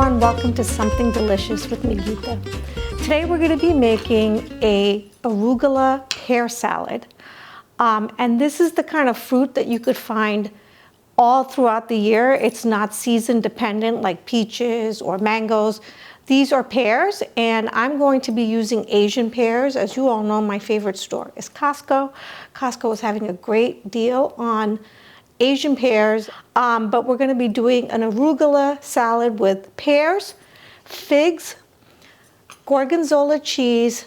everyone, welcome to Something Delicious with me, Geeta. Today we're going to be making a arugula pear salad. And this is the kind of fruit that you could find all throughout the year. It's not season dependent like peaches or mangoes. These are pears, and I'm going to be using Asian pears. As you all know, my favorite store is Costco. Costco is having a great deal on Asian pears, but we're going to be doing an arugula salad with pears, figs, Gorgonzola cheese,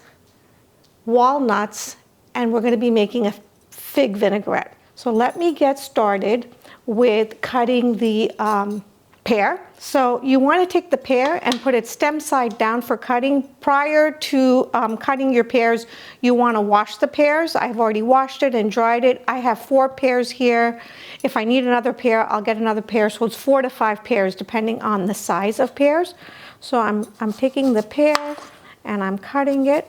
walnuts, and we're going to be making a fig vinaigrette. So let me get started with cutting the pear. So you want to take the pear and put it stem side down for cutting. Prior to cutting your pears, you want to wash the pears. I've already washed it and dried it. I have 4 pears here. If I need another pear, I'll get another pear. So it's 4 to 5 pears depending on the size of pears. So I'm taking the pear and I'm cutting it.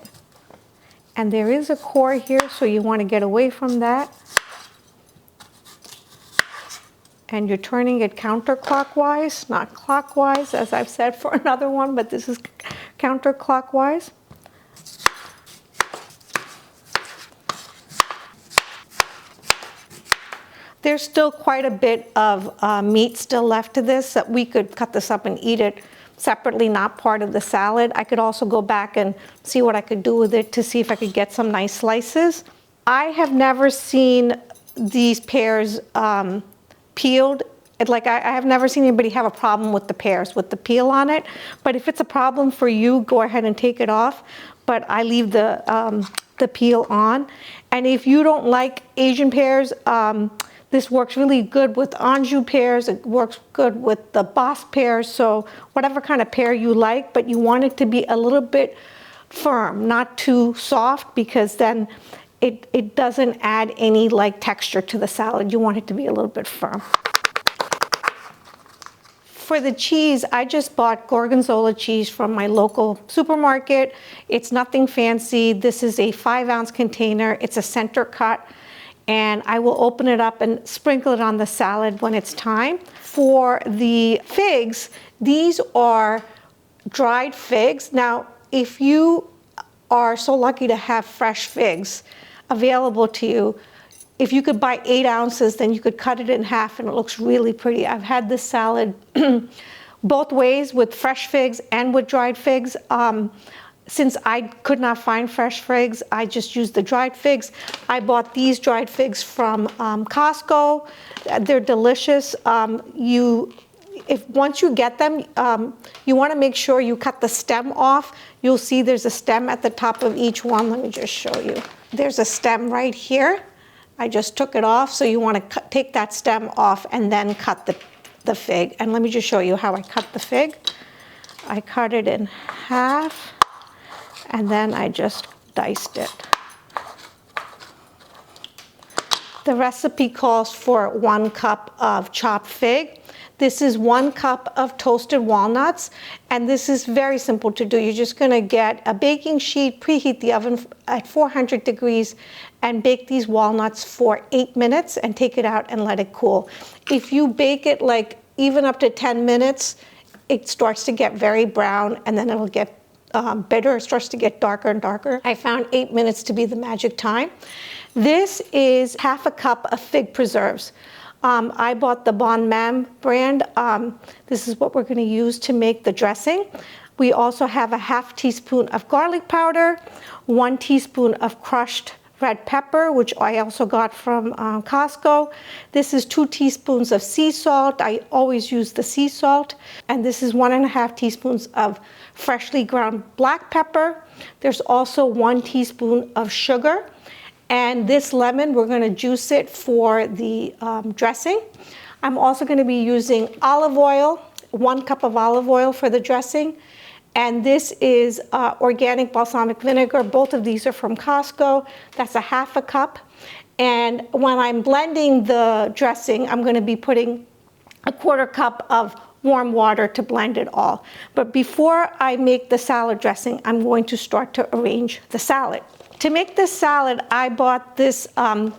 And there is a core here, so you want to get away from that. And you're turning it counterclockwise, not clockwise, as I've said for another one, but this is counterclockwise. There's still quite a bit of meat still left to this, that we could cut this up and eat it separately, not part of the salad. I could also go back and see what I could do with it to see if I could get some nice slices. I have never seen these pears peeled. I have never seen anybody have a problem with the pears, with the peel on it. But if it's a problem for you, go ahead and take it off. But I leave the peel on. And if you don't like Asian pears, this works really good with Anjou pears. It works good with the Boss pears. So whatever kind of pear you like, but you want it to be a little bit firm, not too soft, because then it doesn't add any texture to the salad. You want it to be a little bit firm. For the cheese, I just bought Gorgonzola cheese from my local supermarket. It's nothing fancy. This is a 5-ounce container. It's a center cut. And I will open it up and sprinkle it on the salad when it's time. For the figs, these are dried figs. Now, if you are so lucky to have fresh figs available to you, if you could buy 8 ounces, then you could cut it in half and it looks really pretty. I've had this salad both ways, with fresh figs and with dried figs. Since I could not find fresh figs, I just used the dried figs. I bought these dried figs from Costco. They're delicious. Once you get them, you want to make sure you cut the stem off. You'll see there's a stem at the top of each one. Let me just show you. There's a stem right here. I just took it off, so you want to take that stem off and then cut the fig. And let me just show you how I cut the fig. I cut it in half, and then I just diced it. The recipe calls for 1 cup of chopped fig. This is 1 cup of toasted walnuts, and this is very simple to do. You're just going to get a baking sheet, preheat the oven at 400 degrees, and bake these walnuts for 8 minutes and take it out and let it cool. If you bake it even up to 10 minutes, it starts to get very brown, and then it'll get bitter. It starts to get darker and darker. I found 8 minutes to be the magic time. This is half a cup of fig preserves. I bought the Bonne Maman brand. This is what we're going to use to make the dressing. We also have a ½ teaspoon of garlic powder, 1 teaspoon of crushed red pepper, which I also got from Costco. This is 2 teaspoons of sea salt. I always use the sea salt. And this is 1½ teaspoons of freshly ground black pepper. There's also 1 teaspoon of sugar. And this lemon, we're going to juice it for the dressing. I'm also going to be using olive oil, 1 cup of olive oil for the dressing. And this is organic balsamic vinegar. Both of these are from Costco. That's a ½ cup. And when I'm blending the dressing, I'm going to be putting a 1/4 cup of warm water to blend it all. But before I make the salad dressing, I'm going to start to arrange the salad. To make this salad, I bought this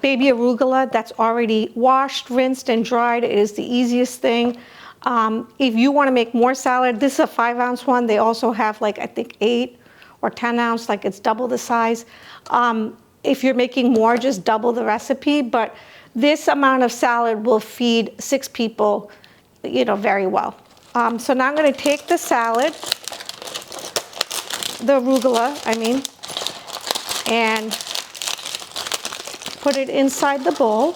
baby arugula that's already washed, rinsed, and dried. It is the easiest thing. If you want to make more salad, this is a 5-ounce one. They also have like, I think 8 or 10 ounce, like it's double the size. If you're making more, just double the recipe. But this amount of salad will feed 6 people, very well. So now I'm going to take the salad, the arugula, and put it inside the bowl.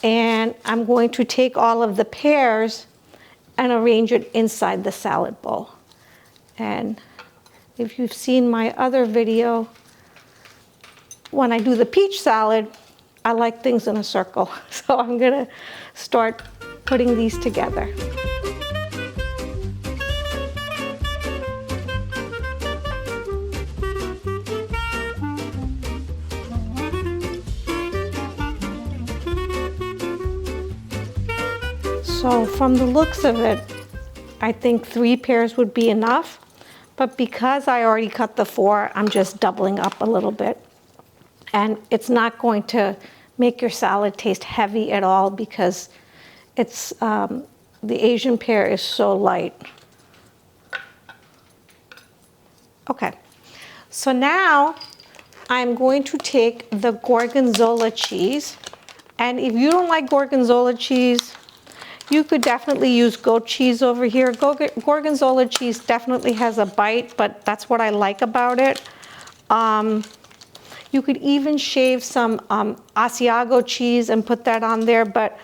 And I'm going to take all of the pears and arrange it inside the salad bowl. And if you've seen my other video, when I do the peach salad, I like things in a circle. So I'm gonna start putting these together. So from the looks of it, I think 3 pears would be enough, but because I already cut the 4, I'm just doubling up a little bit. And it's not going to make your salad taste heavy at all because it's the Asian pear is so light. Okay, so now I'm going to take the Gorgonzola cheese. And if you don't like Gorgonzola cheese, you could definitely use goat cheese over here. Gorgonzola cheese definitely has a bite, but that's what I like about it. You could even shave some Asiago cheese and put that on there, but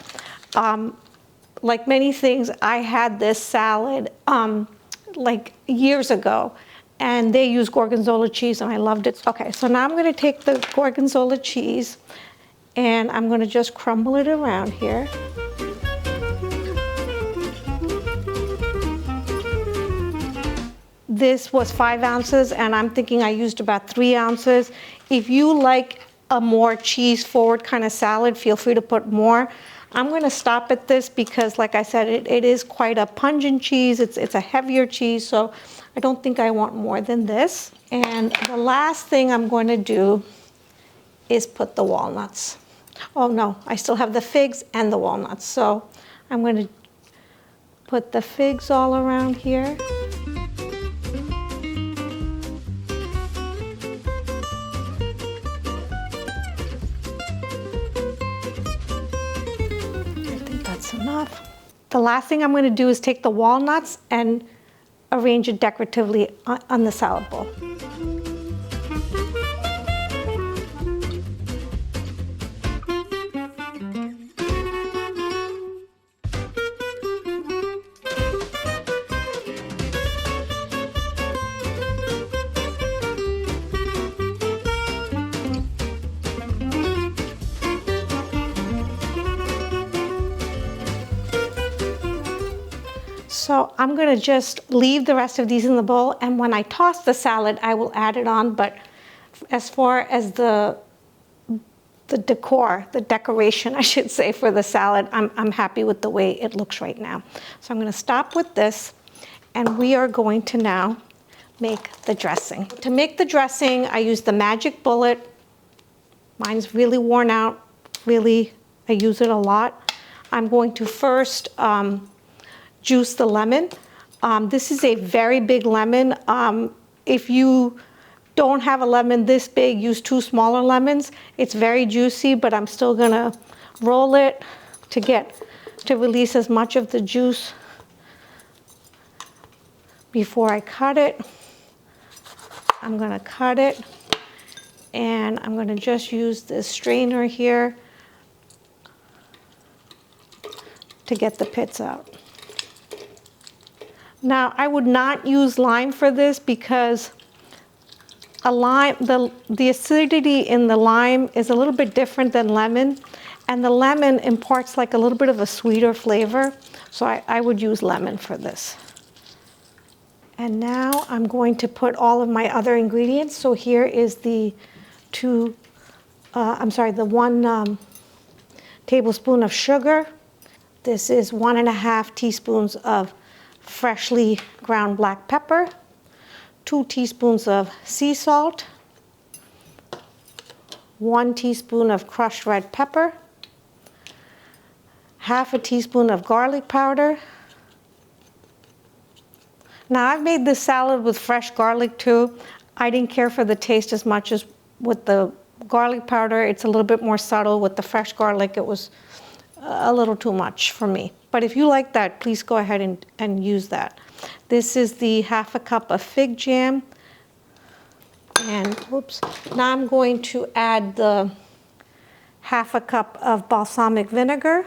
like many things, I had this salad like years ago, and they use Gorgonzola cheese, and I loved it. Okay, so now I'm gonna take the Gorgonzola cheese, and I'm gonna just crumble it around here. This was 5 ounces, and I'm thinking I used about 3 ounces. If you like a more cheese-forward kind of salad, feel free to put more. I'm going to stop at this because, like I said, it is quite a pungent cheese. It's a heavier cheese, so I don't think I want more than this. And the last thing I'm going to do is put the walnuts. Oh no, I still have the figs and the walnuts. So I'm going to put the figs all around here. Enough. The last thing I'm going to do is take the walnuts and arrange it decoratively on the salad bowl. So I'm going to just leave the rest of these in the bowl, and when I toss the salad, I will add it on. But as far as the decoration, I should say, for the salad, I'm happy with the way it looks right now. So I'm going to stop with this, and we are going to now make the dressing. To make the dressing, I use the Magic Bullet. Mine's really worn out. Really, I use it a lot. I'm going to first juice the lemon. This is a very big lemon. If you don't have a lemon this big, use 2 smaller lemons. It's very juicy, but I'm still gonna roll it to release as much of the juice before I cut it. I'm gonna cut it, and I'm gonna just use this strainer here to get the pits out. Now, I would not use lime for this because the acidity in the lime is a little bit different than lemon, and the lemon imparts like a little bit of a sweeter flavor, so I would use lemon for this. And now I'm going to put all of my other ingredients. So here is the 1 tablespoon of sugar. This is 1.5 teaspoons of freshly ground black pepper, 2 teaspoons of sea salt, 1 teaspoon of crushed red pepper, 1/2 teaspoon of garlic powder. Now I've made this salad with fresh garlic too. I didn't care for the taste as much as with the garlic powder. It's a little bit more subtle. With the fresh garlic, it was a little too much for me. But if you like that, please go ahead and use that. This is the 1/2 cup of fig jam. And whoops, now I'm going to add the 1/2 cup of balsamic vinegar.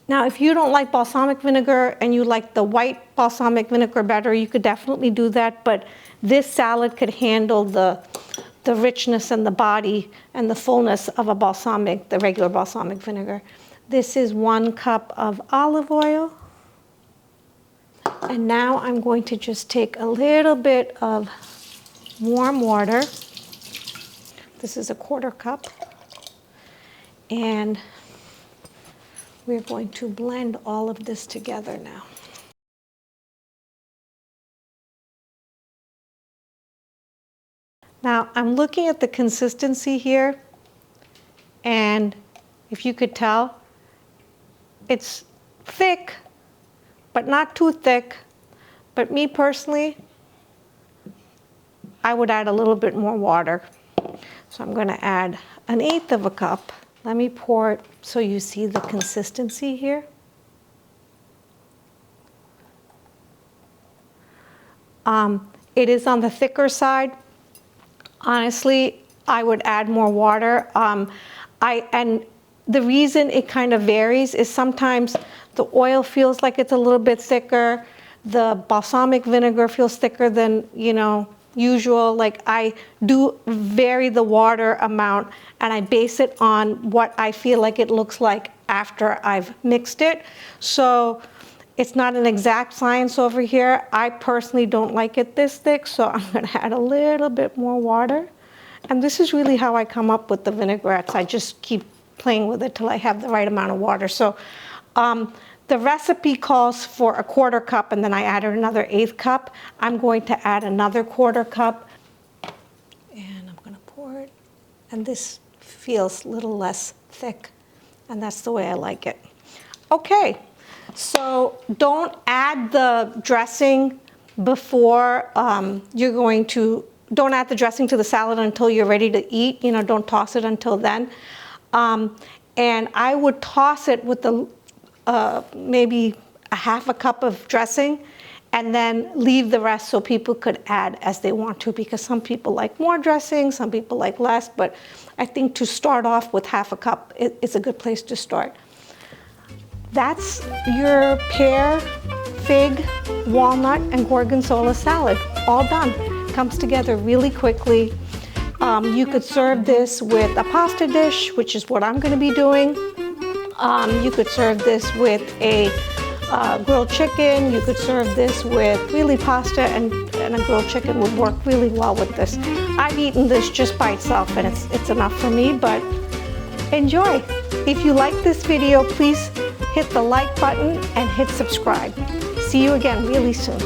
Now, if you don't like balsamic vinegar and you like the white balsamic vinegar better, you could definitely do that, but this salad could handle the richness and the body and the fullness of the regular balsamic vinegar. This is 1 cup of olive oil. And now I'm going to just take a little bit of warm water. This is a 1/4 cup. And we're going to blend all of this together now. Now I'm looking at the consistency here, and if you could tell, it's thick, but not too thick. But me personally, I would add a little bit more water. So I'm going to add 1/8 of a cup. Let me pour it so you see the consistency here. It is on the thicker side. Honestly, I would add more water. And the reason it kind of varies is sometimes the oil feels like it's a little bit thicker. The balsamic vinegar feels thicker than, usual. Like, I do vary the water amount, and I base it on what I feel like it looks like after I've mixed it. So it's not an exact science over here. I personally don't like it this thick, so I'm going to add a little bit more water. And this is really how I come up with the vinaigrettes. I just keep playing with it till I have the right amount of water. So the recipe calls for a 1/4 cup, and then I added another 1/8 cup. I'm going to add another 1/4 cup, and I'm going to pour it. And this feels a little less thick, and that's the way I like it. Okay, so don't add the dressing before don't add the dressing to the salad until you're ready to eat. Don't toss it until then. And I would toss it with maybe 1/2 cup of dressing, and then leave the rest so people could add as they want to, because some people like more dressing, some people like less, but I think to start off with 1/2 cup is a good place to start. That's your pear, fig, walnut, and gorgonzola salad, all done. Comes together really quickly. You could serve this with a pasta dish, which is what I'm going to be doing. You could serve this with a grilled chicken. You could serve this with really pasta, and a grilled chicken would work really well with this. I've eaten this just by itself, and it's enough for me, but enjoy. If you like this video, please hit the like button and hit subscribe. See you again really soon.